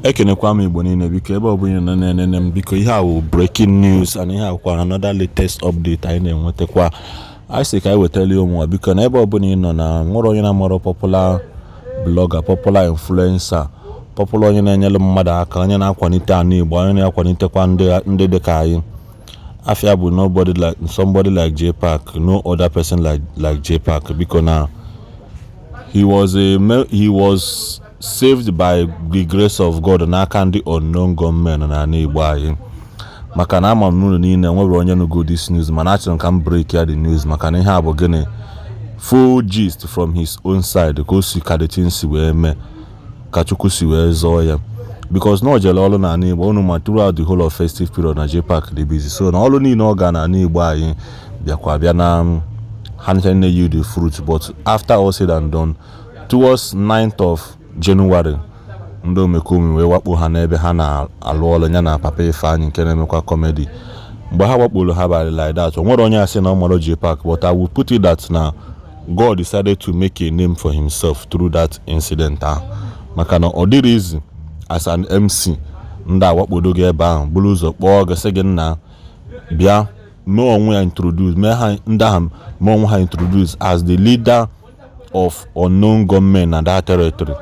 Ekenekwa m Igbo niile biko ebe ọ bụla na na-enene m biko ihe a wụ breaking news and ihe akwa another latest update anyị na-enwetakwa anyị sị ka anyị wetara ụmụ biko na ebe ọ bụla ị nọ na nwere onye na-amara popular blogger, popular influencer, popular onye na-enyere mmadụ aka, onye na-akwalite anụ Igbo, onye na-akwalitekwa ndị dị ka anyị. Afia bụ somebody like Jpac, no other person like Jpac biko na he was saved by the grace of God n'aka ndị unknown gunmen na Igbo anyị. Maka na ama m n'ụlọ niile nwere onye nugo this news mana achọrọ ka m break ya the news maka na ihe a bụ gịnị full gist from his own side ka o si ka the thing si wee mee ka Chukwu si wee zọọ ya because na o jere ọrụ na Igbo unu ma throughout the whole of festive period na Jpac dị busy so na ọrụ niile ọ ga na Igbo anyị bịa na ha na yield the fruit but after all said and done towards 9th of January ndị omekome wee wakpo ha n'ebe ha na-alụ ọrụ ya na Papa Ifeanyị nke na-emekwa comedy mgbe ha wakporo ha bari like that nwere onye asị na ọmọrọ Jpac but I will put it that na God decided to make a name for himself through that incident ahụ maka na ọ dịrị izi as an MC ndị awakpodo gị ebe ahụ buru ụzọ kpọọ gị sị gị nna bịa mee onwe ya introduce mee ha ndị ahụ mee onwe ha introduce as the leader of unknown gunmen na that territory.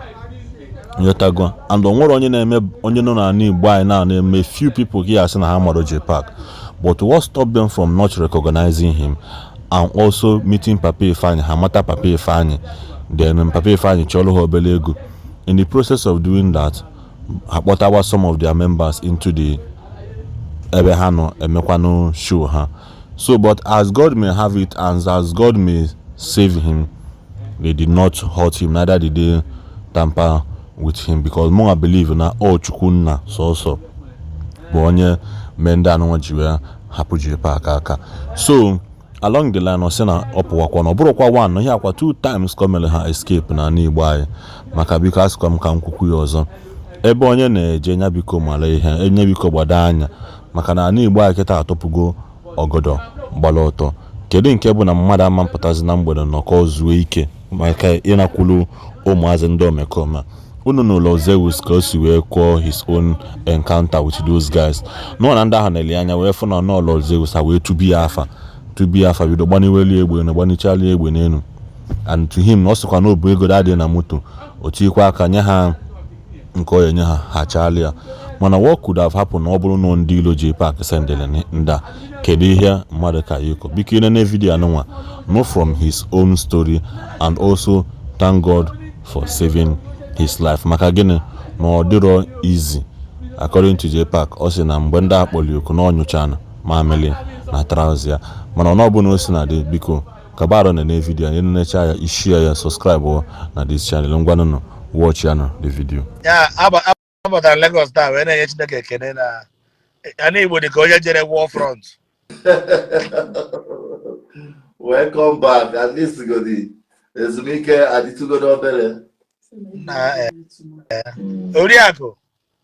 Yotago and onwere onye na-eme onye nọ na Igbo anyị na-eme few people here asị na ha maro Jpac but what stopped them from not recognizing him and also meeting Papa Ifeanyị ha mata Papa Ifeanyị then Papa Ifeanyị chọrọ ha obere ego in the process of doing that ha kpọtawa some of their members into the ebe ha nọ emekwanụ show ha so but as God may have it and as God may save him they did not hurt him neither did they tamper with him because more believe na Chukwu nna so bụ onye menda anụ ji wee hapụ Jpac aka so along the line ọsị na ọpụwakwa na ọbụrụkwa one ihe akwa 2 times komele ha escape na Igbo anyị maka biko asịkwa m ka m kwukwu ya ọzọ ebe onye na-eje nya biko mara ihe enye biko gbada anya maka na Igbo anyị kịta atọpụgo ọgọdọ gbara ọtọ kedu nke bụ na mmadụ ama mpụtazi na mgbede nọkọ zuo ike maka ịnakwulu ụmụazị ndị omekome unu n'ụlọ Zeus ka o si wee kwuo his own encounter with those guys nọ na ndị ahụ na-ele anya wee fụ na n'ụlọ Zeus ha wee tubi afa bido gbaniweli egbe na gbanichali egbe n'elu and to him na ọ sịkwa na obu ego dadị na moto o tikwa aka nye ha nke ọ enye ha chali ya mana what could have happened ọ bụrụ na ndị ilo Jpac sendele ndị kedu ihe mmadụ ka yiko biko na video anụnwa know from his own story and also thank God for saving his life maka gịnị na ọ dịrọ easy according to Jpac ọ sị na mgbe ndị akpọli oku na ọnyụchana mamili na trouser mana ọ bụ na o si na dị biko kabaro na video anyị necha ya Ishi ya subscribe na this channel ngwanụ watch ya the video ya abata Lagos taa wee na-enye Chineke ekene na ana Igbo dị ka onye jere war front. Welcome back. At least go the ezumike adịtụgodo obere na Oriakụ.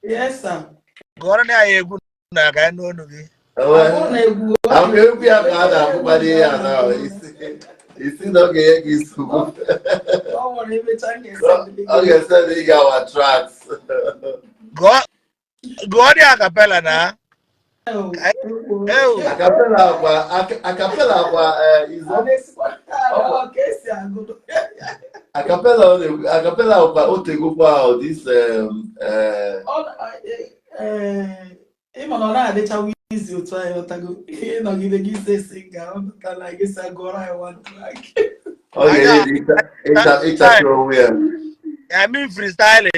Yes sir. Gọrọ na ya egwu na ka n'onu gị. I'm egwu ya ka a na-akpụkpali ya na isi n'oge gị isu. Ọ ga-ese na ị ga-awa tracks. Gụọ dị acapella na. Acapella kwa acapella kwa otego kwa this ịma na ọ na-adịcha wizi otu anyị ọtago ihe nọgide gị ise singa ọ pụtara gị sa gụọrọ anyị one track. I mean freestyle.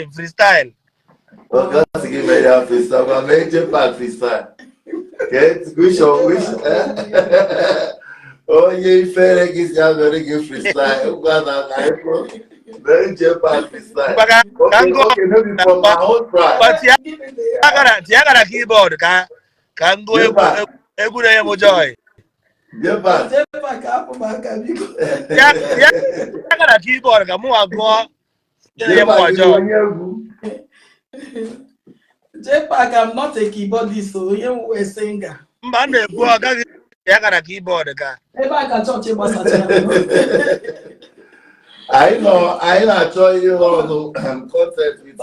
Oh, that's give me that freestyle. I'm going to Jpac freestyle. Okay, which oh, you feel like it's a very good freestyle. Very Jpac freestyle. Okay, maybe for my own pride. But you got a keyboard, can go able to emo joy. Jpac. You got a keyboard, come on, go. Jpac, I'm not a keyboardist, so you were a singer. Man, you got a keyboard. I know, I enjoy you all content with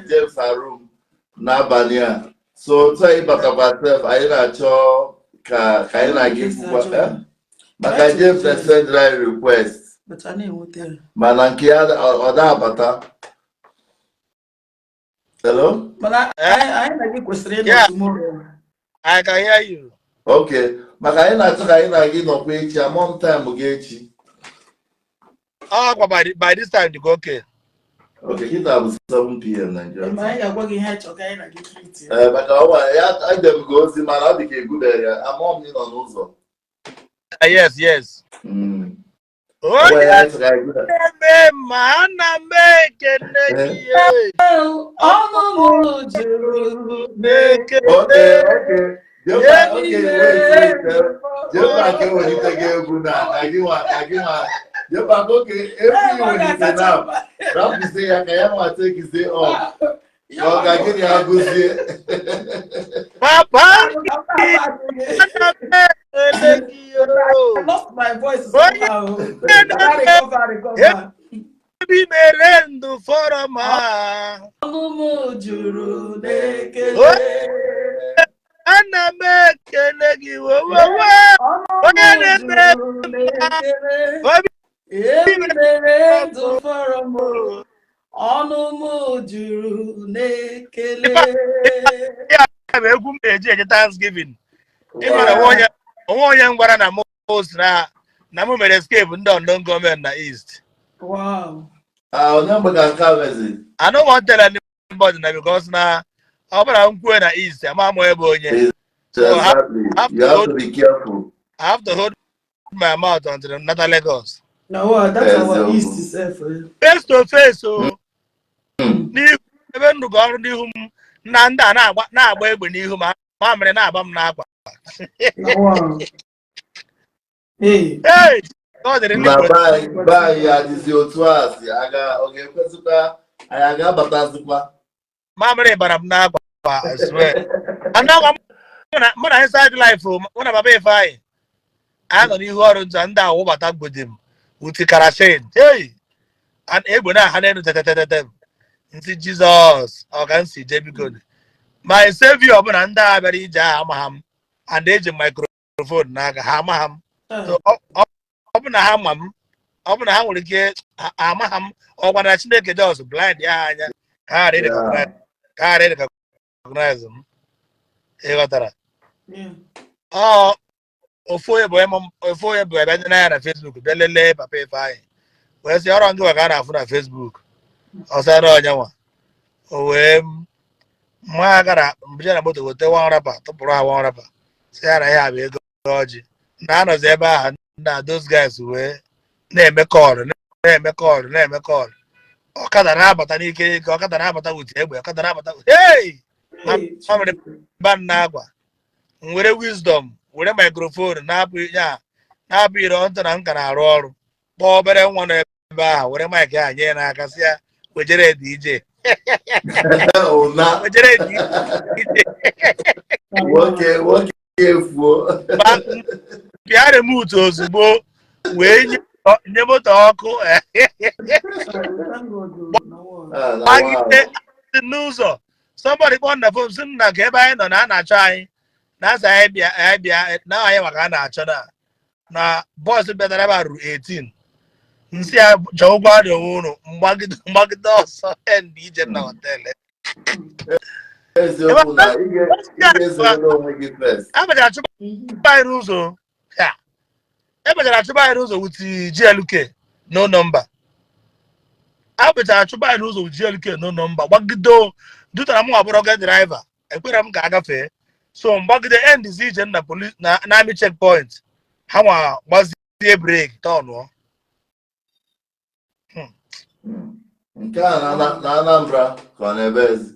James Harum. n'abalị a. So otu anyị batakwa sef anyị na-achọ ka anyị na-aga ikwukwa maka Jeff send right request mana nke ya ọ da-abata. Hello? Yeah, I can hear you. Okay, maka anyị na-achọ ka anyị na-aga ịnọkwa echi among time ga echi. Oh, by this time, you go okay. Okay, it was 7 p.m. Nigeria. Maka I dem go see man, I became good area. I'm on ụzọ. Yes, yes. Oh, yeah, okay. Jpac, okay, every when you say now, that you say I can take his day off. I get you Papa, I lost my voice somehow. Recover. Be merendo for a man. Anna make a leggy. Thanksgiving. Na mo escape ndị gọọmenti na East. Wow. I don't want to tell anybody now because now I'm going na East. I'm onye. So exactly. You have to be careful. I have to hold my mouth until another Lagos. No, that's our East itself. Face to face, so even to go n'ihu m na ndị a na-agba egbe n'ihu ma mere na-aba m n'akwa. Hey, God didn't buy ya dịzi otu a si aga ọ ga-ekwesịkwa anyị aga batazikwa. Ma mere bara m n'akwa, I swear. Anaghị m na inside life mụ na Baba Ifeanyi a nọ n'ihu ọrụ nta ndị awụ bata gbodi m uti karashin. Hey! And egbe na ha na-enu tetetetetem. Nsi Jesus, ọ ka nsi je biko. My savior bụ na ndị a bịara ije aha amaha m and eji microphone n'aka ha amaha m. So ọ bụ na ha ma m, ọ bụ na ha nwere ike amaha m ọgwa na Chineke just blind ya anya ka ha recognize m. Ịghọtara? Ofu onye bụ ebe ndị na-anya na Facebook bịa lelee Papa Ifeanyi wee sị ọrụ ngị ka a na-afụ na Facebook ọsara onye nwa o wee mma gara mbije na moto wete wan rapa tụpụrụ ha wan rapa si ya na ya bụ ego ọjị na-anọzi ebe ahụ na those guys wee na-eme kọọlụ ọkada na-abata n'ike ọkada na-abata wute egbe ọkada na-abata hey mamịrị ban na-agwa nwere wisdom were microphone na-apụ ire ntụ na nka na-arụ ọrụ kpọọ obere nwa nọ ebe ahụ were mic ya nye n'aka si ya wejere DJ wejere DJ bịa remote ozugbo wee nye moto ọkụ gbagide n'ụzọ somebody kpọọ na phone si na ka ebe anyị nọ na a na-achọ anyị na-asa anyị bịa na anyị maka a na-achọ na bọọsụ bịatara ebe a ruru 18 nsị ya chọọ ụgwọ adị onwe unu mgbagide ọsọ Ndi ije na họteelụ emechara achụba anyị n'ụzọ wuti GLK no number abụchara achụba anyị n'ụzọ wuti GLK no number gbagide dutara m abụrụ ga driver ekwere m ga-agafe so mgbagide endizi ije na police na army checkpoint ha nwa gbazie break tọnụọ nke a na Anambra ka ọ na-ebe ezi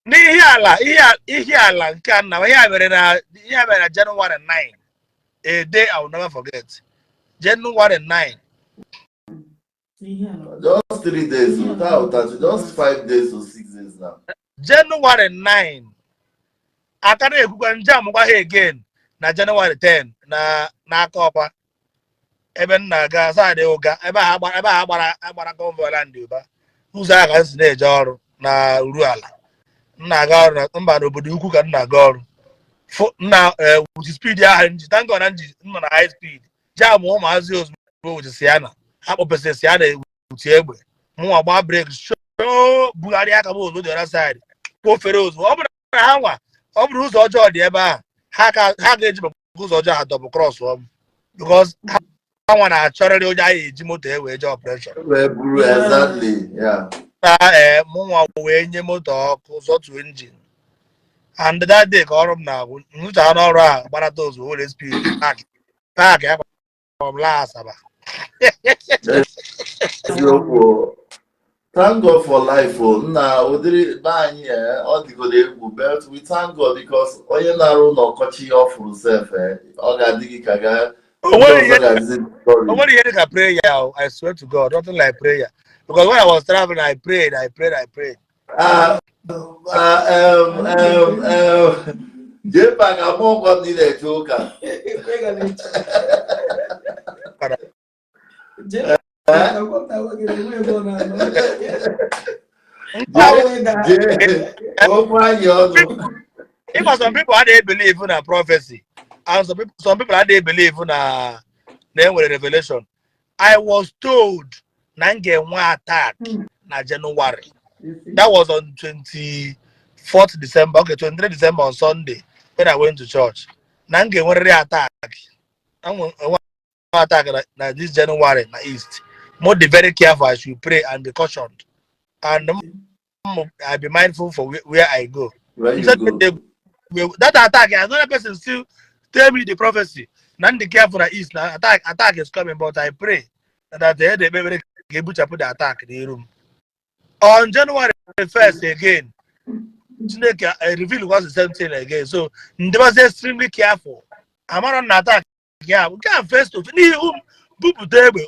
n'ihi ala nke a na ihe mere na January 9 a day I will never forget January 9 just 3 days just 5 days or 6 days now January 9 aka na-ekwukwa njam gwa ha again na January 10 n'aka ọkwa ebe m na-aga sadị ụga ebe a gbara convoy land ụba ụzọ ahụ si na-eje ọrụ na uru ala nna aga ọrụ na mba n'obodo ukwu ka nna aga ọrụ nna with speed ahụ nji thank God na nji nọ na high speed jam ụmụazị ozugbo with Siana ha kpọpesịrị Siana ewuti egbe mụnwa gbaa breki bugharịa aka m ozugbo the other side kpofere ozugbo ọ bụrụ na ha nwa ọ bụrụ ụzọ ọjọọ dị ebe ahụ ha ga-eji maka ụzọ ọjọọ ha double cross ọm because ha nwa na-achọrịrị onye ahụ eji moto wee jee operation mụnwa wee nye moto ọkụ zọtuo engine and that day ka ọrụ m na-agwụ nrụcha n'ọrụ a gbarata ozugbo were speed paaki ya laa Asaba. Thank God for life. Now, udiri bani all the good but we thank God because onye na-arụ n'ọkọchị offuru self ọ ga-adịghị ka ga nobody here can pray. I swear to God, nothing like prayer. Because when I was traveling, I prayed. Jpac among God need a joker. If some people they believe in a prophecy, and some people they believe in a revelation. I was told Nange one attack na January. That was on 24th December. Okay, 23 December on Sunday when I went to church. Nange one attack. One attack na this January na East. More be very careful as you pray and be cautioned. And I be mindful for where I go. That attack, another person still tell me the prophecy. None the careful that is now attack is coming, but I pray that they be able to put the attack in the room. On January 1st again, I reveal was the same thing again. So they was extremely careful. I'm on an attack. Yeah, we can't face to finish people table.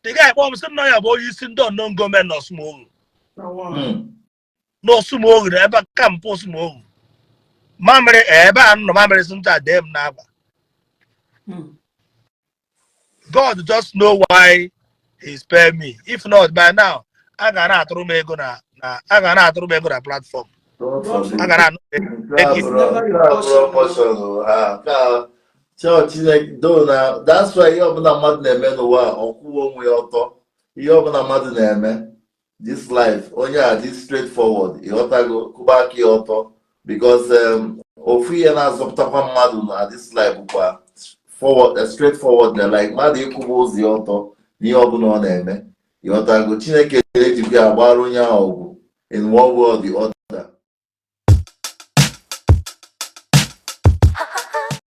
The guy some now about using don't non government no small. No small ever come post small. Mamre ever no mamre sunta them never. God just know why he spared me. If not by now, I gonna throw me gonna platform. I gonna church like that's why you open a mad name no wa okuwo nwe oto you open a mad name this life onya this straightforward you otago kubaki oto because ofu ye na azopta kwa mmadụ na this life kwa forward straightforward like mmadụ ikubo ozi oto n'ihe ọbụla ọ na-eme you otago Chineke ejikwa agbaru onye ahụ in one way or the other